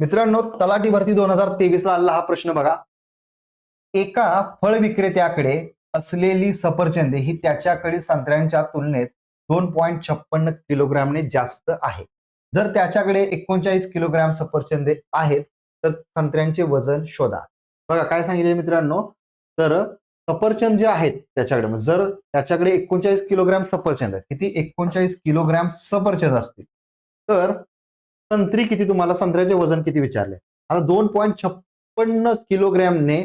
मित्रांनो, तलाठी भरती 2023 ला आलेला हा प्रश्न बघा. एका फळ विक्रेत्याकडे असलेली सफरचंदे ही त्याच्याकडे संत्र्यांच्या तुलनेत 2.56 किलोग्रामने जास्त आहे. जर त्याच्याकडे 39 किलोग्राम सफरचंदे आहेत तर संत्र्यांचे वजन शोधा. बघा काय सांगितले मित्रांनो, तर सफरचंद जे आहेत त्याच्याकडे, जर त्याच्याकडे 39 किलोग्राम सफरचंद आहेत, किती 39 किलोग्राम सफरचंद असतील, तर संत्री किती, तुम्हाला संत्र्याचे वजन किती विचारले. आता 2.56 किलोग्रामने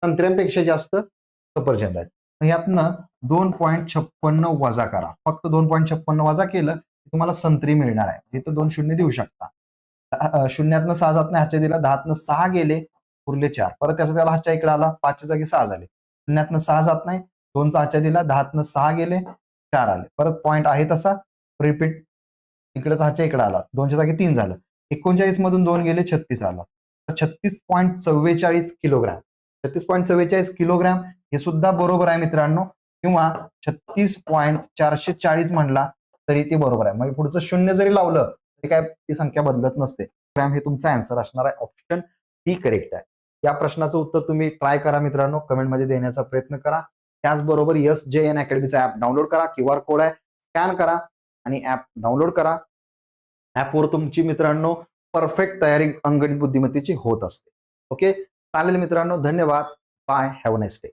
संत्र्यांपेक्षा जास्त सफरचंद आहेत. यातनं 2.56 वजा करा. फक्त 2.56 वजा केलं की तुम्हाला संत्री मिळणार आहे. इथं 2 शून्य देऊ शकता. शून्यातनं 6 जात नाही, हातच्या दिला 10तनं 6 गेले, उरले 4. परत त्याचा त्याला हातच्या इकडे आला, 5च्या जागी 6 झाले. शून्यातनं 6 जात नाही, 2चा हातच्या दिला, 10तनं 6 गेले, 4 आले. परत पॉईंट आहे तसा रिपीट, इकडेच हातच्या इकडे आला, 2च्या जागी 3 झालं. 39 मधून 2 गेले, 36 आला. 36.44 किलोग्राम. 36.44 किलोग्राम हे सुद्धा बरोबर आहे मित्रांनो, किंवा 36.440 म्हणला तरी ते बरोबर आहे. म्हणजे पुढचं शून्य जरी लावलं तरी काय ती संख्या बदलत नसते. ग्राम हे तुमचा आन्सर असणार आहे. ऑप्शन डी करेक्ट आहे. या प्रश्नाचं उत्तर तुम्ही ट्राय करा मित्रांनो, कमेंटमध्ये देण्याचा प्रयत्न करा. त्याचबरोबर SJN अकॅडमीचा ऍप डाउनलोड करा. QR कोड आहे, स्कॅन करा आणि ऍप डाउनलोड करा. ऍपवर तुमची मित्रांनो परफेक्ट तयारी अंगणित बुद्धिमत्तेची होत असते. ओके, चालेल मित्रांनो, धन्यवाद. Bye, have a nice day.